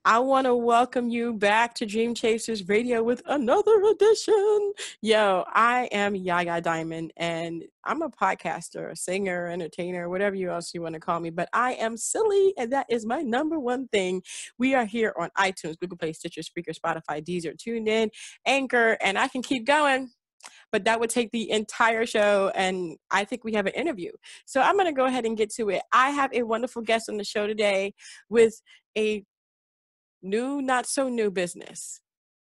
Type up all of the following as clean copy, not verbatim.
I want to welcome you back to Dream Chasers Radio with another edition. Yo, I am Yaya Diamond, and I'm a podcaster, a singer, entertainer, whatever else you want to call me, but I am silly, and that is my number one thing. We are here on iTunes, Google Play, Stitcher, Spreaker, Spotify, Deezer, TuneIn, Anchor, and I can keep going, but that would take the entire show, and I think we have an interview. So I'm going to go ahead and get to it. I have a wonderful guest on the show today with a new, not so new business,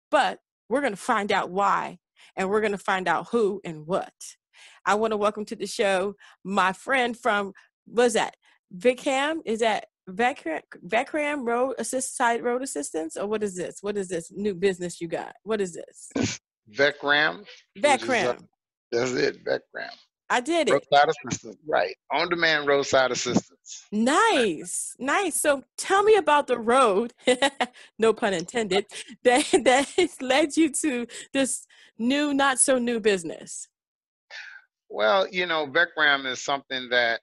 but we're going to find out why, and we're going to find out who and what. I want to welcome to the show my friend from, what's that, VECCRAM? Is that VECCRAM Side Road Assistance? Or what is this? What is this new business you got? What is this? VECCRAM. VECCRAM. That's it, VECCRAM. I did it. Roadside assistance, right. On-demand roadside assistance. Nice, nice. So tell me about the road, no pun intended, that has led you to this new, not so new business. Well, you know, VECCRAM is something that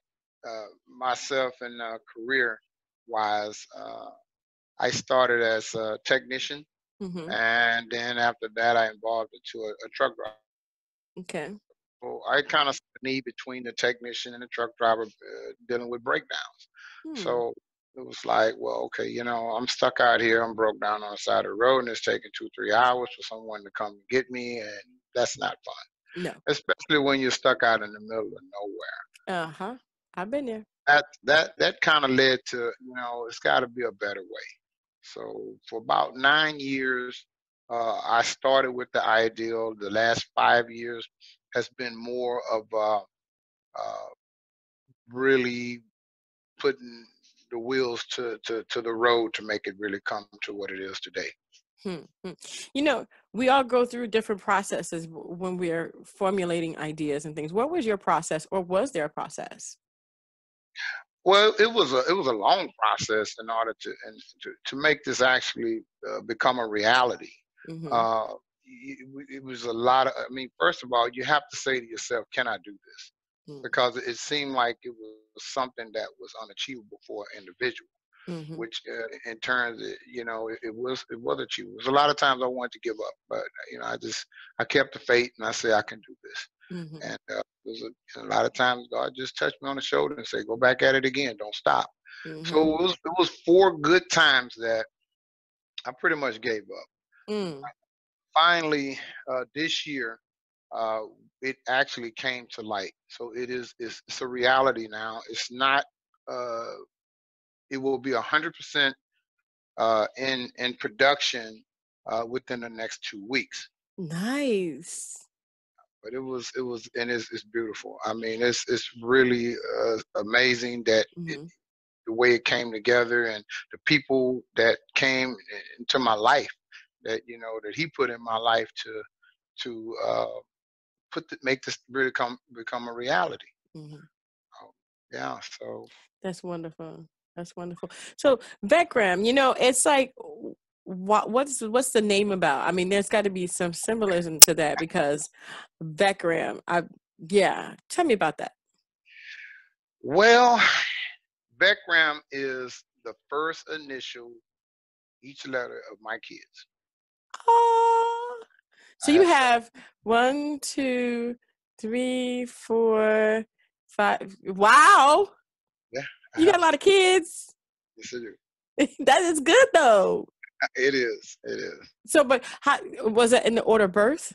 myself and career-wise, I started as a technician, and then after that, I evolved into a truck driver. Okay. So I kind of need between the technician and the truck driver dealing with breakdowns. So it was like, well, okay, you know, I'm stuck out here. I'm broke down on the side of the road, and it's taking 2-3 hours for someone to come and get me, and that's not fun. No. Especially when you're stuck out in the middle of nowhere. Uh-huh. I've been there. That kind of led to, you know, it's got to be a better way. So for about 9 years, I started with the ideal. The last 5 years has been more of really putting the wheels to the road to make it really come to what it is today. You know, we all go through different processes when we are formulating ideas and things. What was your process, or was there a process? Well, it was a long process in order to make this actually become a reality. It was a lot of, I mean, first of all, you have to say to yourself, can I do this? Because it seemed like it was something that was unachievable for an individual, which in turn, you know, it was achievable. There's a lot of times I wanted to give up, but, you know, I kept the faith, and I said, I can do this. And there's a lot of times God just touched me on the shoulder and say, go back at it again, don't stop. So it was 4 good times that I pretty much gave up. Finally, this year, it actually came to light. So it's a reality now. It's not, it will be 100% in production within the next 2 weeks. Nice. But it was, and it's beautiful. I mean, it's really amazing that the way it came together, and the people that came into my life, that, you know, that he put in my life to make this really become a reality. Yeah, so that's wonderful. That's wonderful. So VECCRAM, you know, it's like, what's the name about? I mean, there's got to be some symbolism to that, because VECCRAM, tell me about that. Well, VECCRAM is the first initial, each letter of my kids. Oh, so you have 1, 2, 3, 4, 5. Wow. Yeah. You got a lot of kids. Yes, I do. That is good, though. It is. So, but how was it in the order of birth?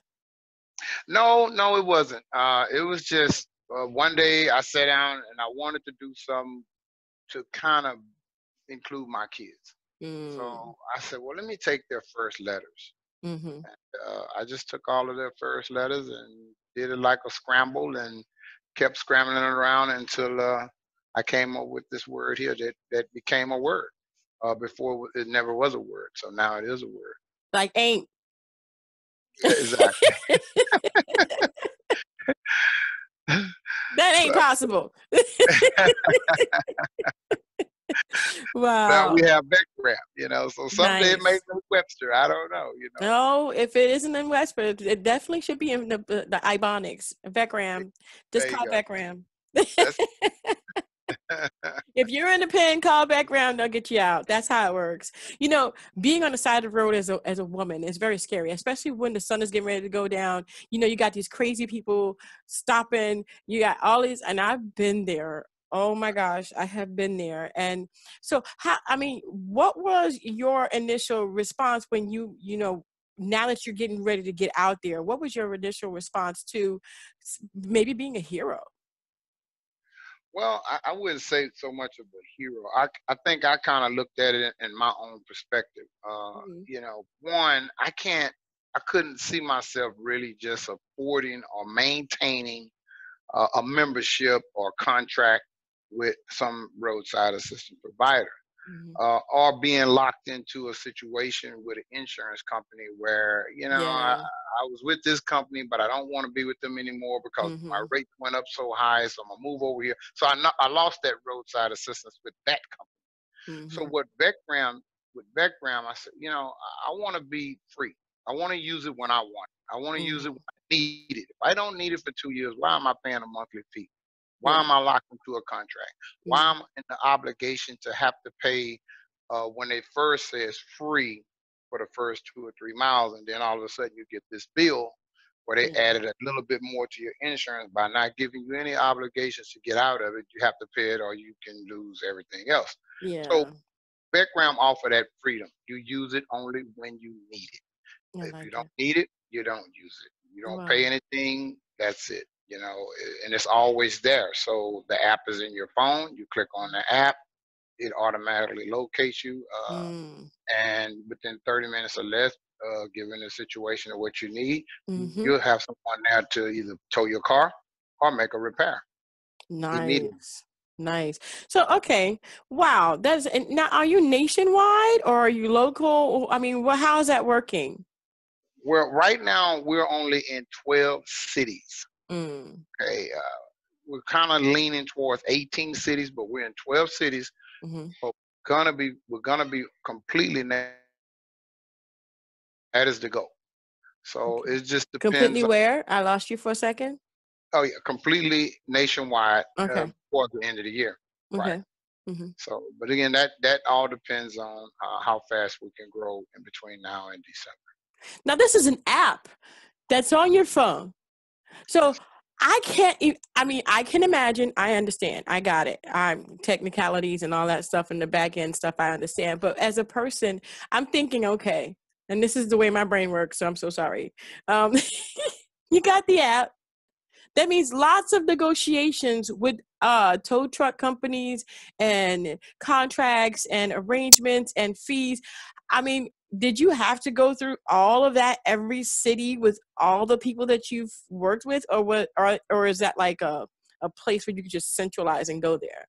No, it wasn't. It was just one day I sat down and I wanted to do something to kind of include my kids. So I said, well, let me take their first letters. And, I just took all of their first letters and did it like a scramble, and kept scrambling around until I came up with this word here that became a word. Before it never was a word, so now it is a word. Like ain't. Exactly. That ain't So possible. now we Wow. have VECCRAM, so someday it may Nice. be Webster. I don't know, No, if it isn't in Westford, it definitely should be in the Ibonics. VECCRAM. Just There you call go. VECCRAM. That's If you're in the pen, call background, they'll get you out. That's how it works. Being on the side of the road as a woman is very scary, especially when the sun is getting ready to go down. You got these crazy people stopping. You got all these, and I've been there. Oh my gosh, I have been there. And so what was your initial response when now that you're getting ready to get out there, what was your initial response to maybe being a hero? Well, I wouldn't say so much of a hero. I think I kind of looked at it in my own perspective. Mhm. One, I couldn't see myself really just affording or maintaining a membership or contract with some roadside assistance provider. Mhm. Or being locked into a situation with an insurance company where Yeah. I was with this company, but I don't want to be with them anymore because my Mhm. rate went up so high. So I'm gonna move over here. So I lost that roadside assistance with that company. So Mhm. with VECCRAM, I said, I want to be free. I want to use it when I want it. I want to use it when Mhm. I need it. If I don't need it for 2 years, why am I paying a monthly fee? Why Yeah. am I locked into a contract? Why Mhm. am I in the obligation to have to pay when they first say it's free for the first 2 or 3 miles, and then all of a sudden you get this bill where they Yeah. added a little bit more to your insurance by not giving you any obligations to get out of it. You have to pay it, or you can lose everything else. So Yeah. Background offer that freedom. You use it only when you need it. I If you like don't it. need it, you don't use it. You don't pay Wow. anything. That's it. And it's always there. So the app is in your phone. You click on the app, it automatically locates you. Mm. And within 30 minutes or less, given the situation of what you need, Mhm. you'll have someone there to either tow your car or make a repair immediately. Nice. Nice. So, okay. Wow. And now, are you nationwide or are you local? I mean, how is that working? Well, right now we're only in 12 cities. Mm. Okay, we're kind of leaning towards 18 cities, but we're in 12 cities. Mhm. But we're gonna be completely that is the goal. So Okay. it just Completely depends on, where? I lost you for a second. oh yeah, completely nationwide Okay. before the end of the year. Right. Okay. Mhm. So, but again, that all depends on how fast we can grow in between now and December. Now, this is an app that's on your phone. So Yes. I can't, I can imagine, I understand, I got it. I'm technicalities and all that stuff and the back end stuff, I understand. But as a person, I'm thinking, okay, and this is the way my brain works, so I'm so sorry. Um, you got the app. That means lots of negotiations with tow truck companies and contracts and arrangements and fees. I mean, did you have to go through all of that every city with all the people that you've worked with, or what, or is that like a place where you could just centralize and go there?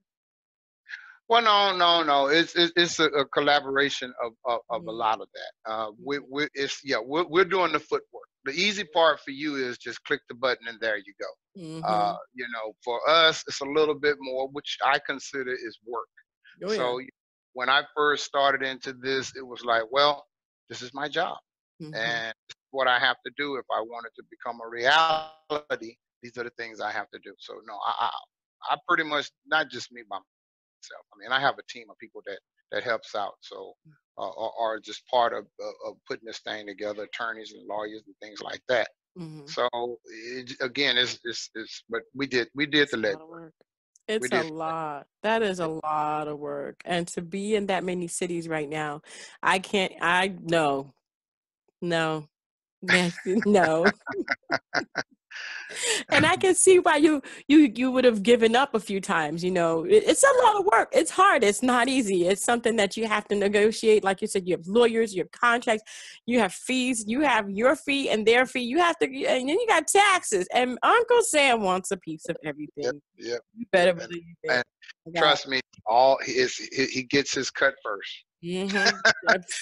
Well, no, no, no. It's a collaboration of a Mm-hmm. lot of that. We're doing the footwork. The easy part for you is just click the button and there you go. Mm-hmm. For us, it's a little bit more, which I consider is work. Oh yeah. So when I first started into this, it was like, well, this is my job, Mm-hmm. and this is what I have to do if I want it to become a reality. These are the things I have to do. So no, I pretty much, not just me by myself. I mean, I have a team of people that helps out. So are just part of putting this thing together, attorneys and lawyers and things like that. Mm-hmm. So again, it's but we did It's the a lot legwork. of work. We It's a did. lot. That is a lot of work. And to be in that many cities right now, I can't, I, no, no, yes, no. And I can see why you would have given up a few times. It's a lot of work. It's hard. It's not easy. It's something that you have to negotiate. Like you said, you have lawyers, you have contracts, you have fees, you have your fee and their fee. You have to, and then you got taxes. And Uncle Sam wants a piece of Yep, everything. yep, You yep. better believe it. And I got trust me, he gets his cut first. Mm-hmm.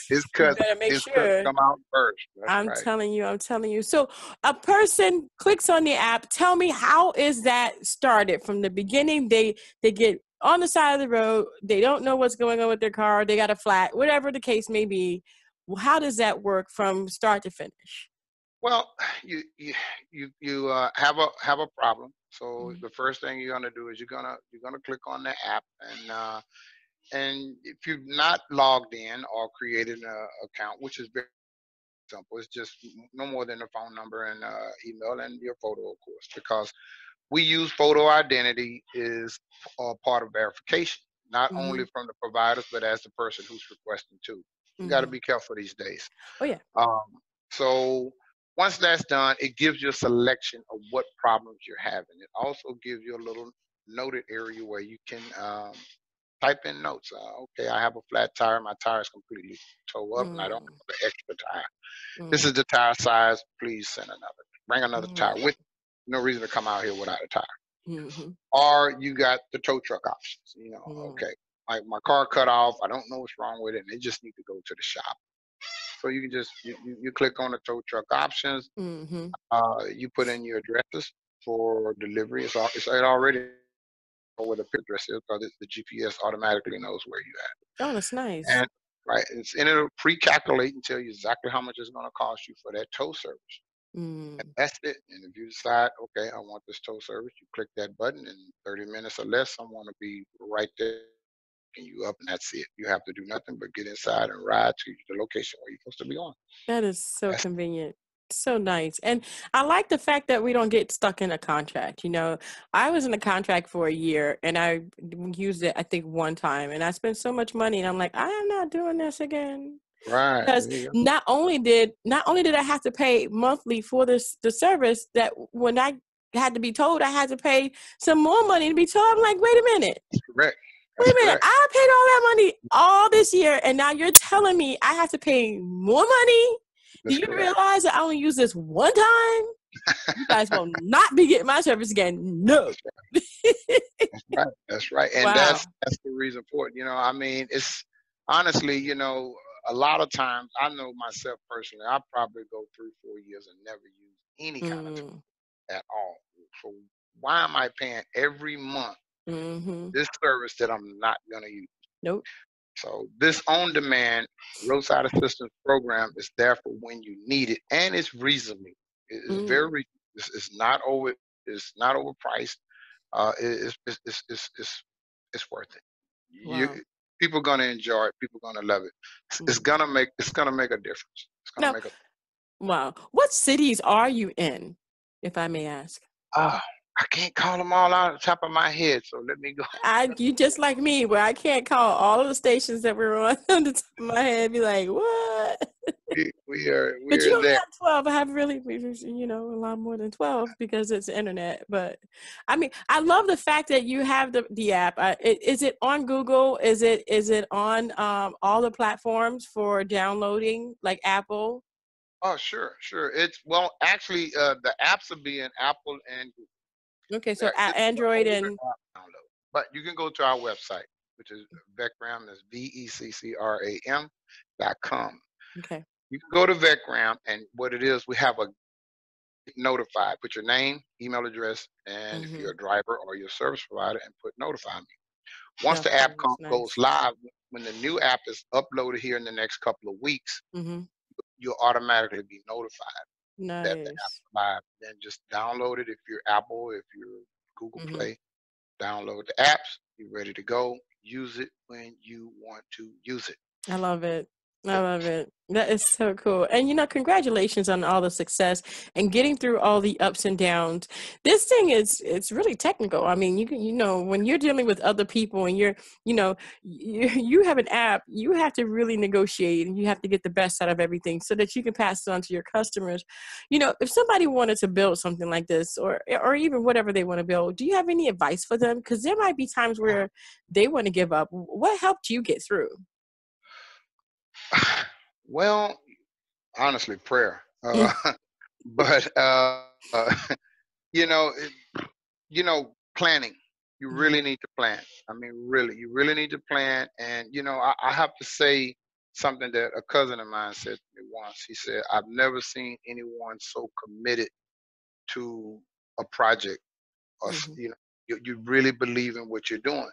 His You cut better make his cut sure. come out first. That's I'm right. telling you, I'm telling you. So a person clicks on the app. Tell me, how is that started from the beginning? They get on the side of the road. They don't know what's going on with their car. They got a flat, whatever the case may be. How does that work from start to finish? Well, you have a problem. So the first thing you're gonna do is you're gonna click on the app, and if you've not logged in or created an account, which is very simple, it's just no more than a phone number and email and your photo, of course, because we use photo identity is part of verification, not Mm-hmm. only from the providers but as the person who's requesting too. You got to Mm-hmm. be careful these days. Oh yeah. Um, so once that's done, it gives you a selection of what problems you're having. It also gives you a little noted area where you can type in notes. Okay, I have a flat tire. My tire is completely towed up, and I don't Mm-hmm. have an extra tire. This Mm-hmm. is the tire size. Please send another. Bring another tire Mm-hmm. with. No reason to come out here without a tire. Mm-hmm. Or you got the tow truck options. Mm-hmm. Okay, my car cut off. I don't know what's wrong with it, and they just need to go to the shop. So you can just you click on the tow truck options. Mm-hmm. You put in your addresses for delivery. It already know where the pit address is because the GPS automatically knows where you Oh, that's at. nice. And right, and it'll pre-calculate and tell you exactly how much it's going to cost you for that tow service. And Mm. that's it. And if you decide, okay, I want this tow service, you click that button, and 30 minutes or less, someone will be right there picking you up, and that's it. You have to do nothing but get inside and ride to the location where you're supposed to be on. That is so That's convenient. So nice. And I like the fact that we don't get stuck in a contract. I was in a contract for a year and I used it, I think, one time, and I spent so much money and I'm like, I am not doing this again. right. Because There you go. not only did I have to pay monthly for the service, that when I had to be told I had to pay some more money to be told, I'm like, wait a minute. That's correct. Wait That's a minute, correct. I paid all that money all this year, and now you're telling me I have to pay more money? Do That's you correct. realize that I only use this one time? You guys will not be getting my service again. No. That's right. That's right. And Wow. that's the reason for it. I mean, it's honestly, a lot of times I know myself personally, I probably go 3, 4 years and never use any kind of Mm, tool at all. So why am I paying every month mm-hmm. this service that I'm not gonna use? Nope. So this on-demand roadside assistance program is there for when you need it, and it's reasonable. It is very Mm, reasonable. It's not over. It's not overpriced. It's worth it. You wow. People gonna enjoy it. People gonna love it. It's Mm. gonna make a difference. It's gonna Now, make a wow. What cities are you in, if I may ask? ah. I can't call them all out of the top of my head, so let me go. You just like me, where I can't call all of the stations that we're on on the top of my head. Be like, what? But you We're only there. have 12. I have really, a lot more than 12 because it's internet. But I mean, I love the fact that you have the app. Is it on Google? Is it on all the platforms for downloading, like Apple? Oh, sure, sure. Actually, the apps will be in Apple and Google. Okay, so This is the Android older and app download. But you can go to our website, which is VECCRAM, that's VECCRAM.com. okay. You can go to VECCRAM, and what it is, we have a notify. Put your name, email address, and if you're Mm-hmm. a driver or your service provider, and put notify me. Once Yeah, the app that's goes nice. live, when the new app is uploaded here in the next couple of weeks, Mm-hmm. you'll automatically be notified that the app Nice. is live. Then just download it if you're Apple, if you're Google Mm-hmm. Play. Download the apps. Be ready to go. Use it when you want to use it. I love it. I love it. That is so cool. And congratulations on all the success and getting through all the ups and downs. This thing it's really technical. I mean, when you're dealing with other people and you have an app, you have to really negotiate and you have to get the best out of everything so that you can pass it on to your customers. If somebody wanted to build something like this or even whatever they want to build, do you have any advice for them? Because there might be times where they want to give up. What helped you get through? Well, honestly, prayer. But you know, planning. You really need to plan. I mean, really, you really need to plan. And I have to say something that a cousin of mine said to me once. He said, "I've never seen anyone so committed to a project, or you really believe in what you're doing."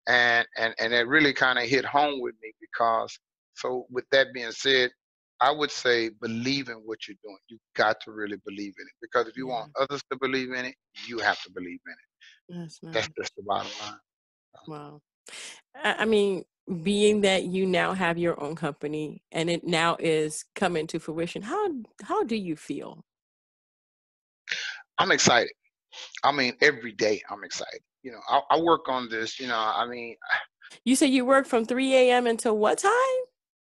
And it really kind of hit home with me because, so with that being said, I would say believe in what you're doing. You got to really believe in it, because if you want others to believe in it, you have to believe in it. Yes, That's ma'am. just the bottom line. Wow. I mean, being that you now have your own company and it now is coming to fruition, how do you feel? I'm excited. I mean, every day I'm excited. I work on this, I mean, You say you work from 3 a.m. until what time?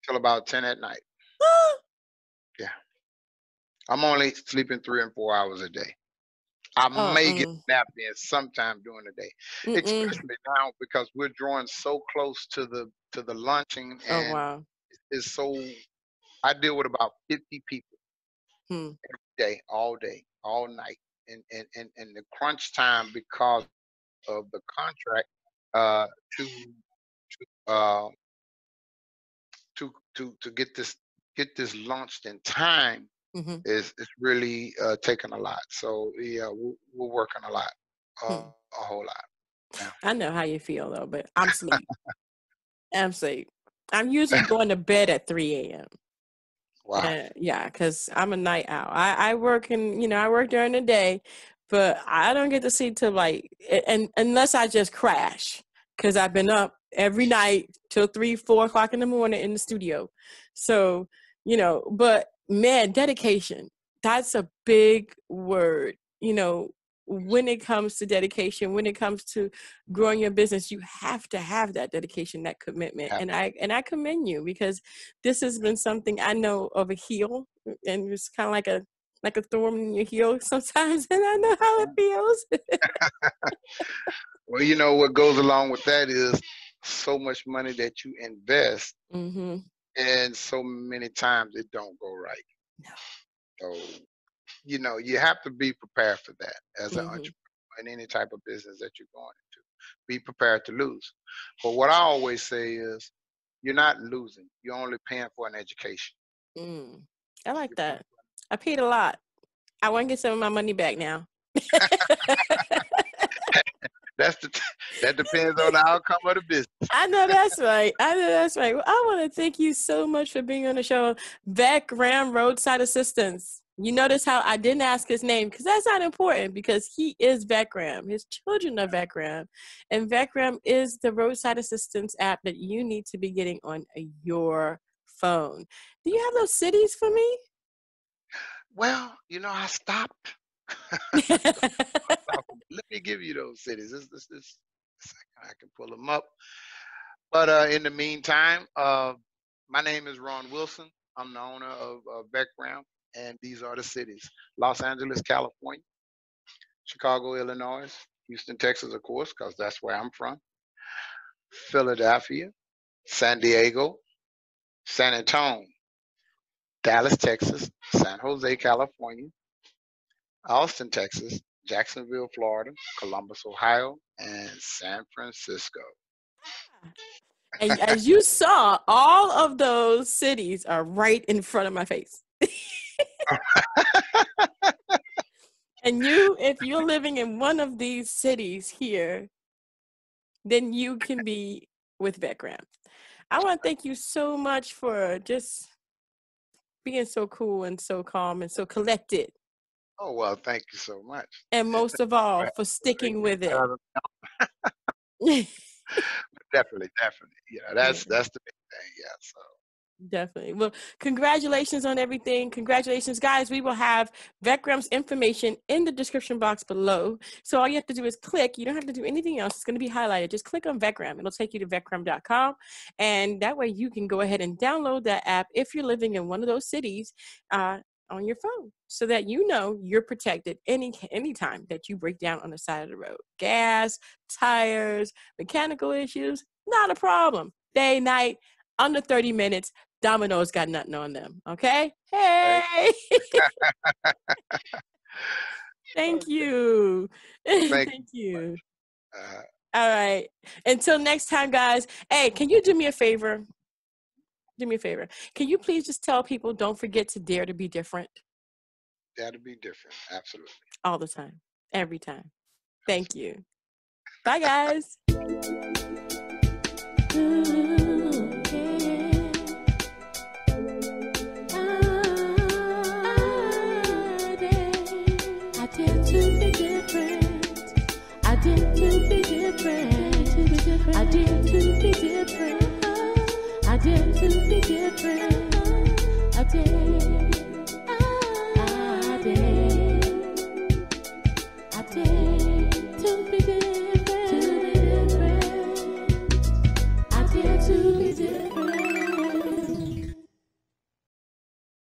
till about 10 at night. Yeah. I'm only sleeping 3 and 4 hours a day. I Oh, may get a nap in sometime during the day, mm-mm. especially now because we're drawing so close to the launching, Oh, and wow. it's so I deal with about 50 people Hmm. all day, all night, and the crunch time because of the contract, uh, to uh, to get this launched in time Mm-hmm. is really taking a lot. So yeah, we're working a lot, Hmm. a whole lot. Yeah. I know how you feel though, but I'm sleep. I'm sleep. I'm usually going to bed at 3 a.m. Wow. Yeah, because I'm a night owl. I work I work during the day, but I don't get to sleep till and unless I just crash, because I've been up every night till 3, 4 o'clock in the morning in the studio. So, but man, dedication, that's a big word. When it comes to dedication, when it comes to growing your business, you have to have that dedication, that commitment. Yeah. And I commend you, because this has been something I know of a heel, and it's kind of like a thorn in your heel sometimes, and I know how it feels. Well, what goes along with that is so much money that you invest, Mm-hmm. and so many times it don't go right. No. So, you have to be prepared for that as an Mm-hmm. entrepreneur in any type of business that you're going into. Be prepared to lose. But what I always say is, you're not losing. You're only paying for an education. I like You're paying that. I paid a lot. I want to get some of my money back now. That's that depends on the outcome of the business. I know that's right. I know that's right. Well, I want to thank you so much for being on the show. VECCRAM Roadside Assistance. You notice how I didn't ask his name, because that's not important, because he is VECCRAM. His children are VECCRAM. And VECCRAM is the roadside assistance app that you need to be getting on your phone. Do you have those cities for me? Well, I stopped. Let me give you those cities. This I can pull them up. But in the meantime, my name is Ron Wilson. I'm the owner of VECCRAM, and these are the cities: Los Angeles, California; Chicago, Illinois; Houston, Texas, of course, because that's where I'm from; Philadelphia; San Diego; San Antonio; Dallas, Texas; San Jose, California; Austin, Texas; Jacksonville, Florida; Columbus, Ohio; and San Francisco. And as you saw, all of those cities are right in front of my face. And if you're living in one of these cities here, then you can be with VECCRAM. I want to thank you so much for just being so cool and so calm and so collected. Oh, well, thank you so much. And most of all, for sticking with it. Definitely. Yeah, Yeah. that's the big thing. Yeah. So Definitely. Well, congratulations on everything. Congratulations, guys. We will have VECCRAM's information in the description box below. So all you have to do is click. You don't have to do anything else. It's going to be highlighted. Just click on VECCRAM. It'll take you to VECCRAM.com. And that way you can go ahead and download that app if you're living in one of those cities on your phone, so that you know you're protected anytime that you break down on the side of the road. Gas, tires, mechanical issues, not a problem. Day, night, under 30 minutes. Domino's got nothing on them. Okay. Hey. Thank you. Thank Thank you. you. All right. Until next time, guys. Hey, can you do me a favor? Do me a favor. Can you please just tell people, don't forget to dare to be different? Dare to be different. Absolutely. All the time. Every time. Thank you. Bye, guys.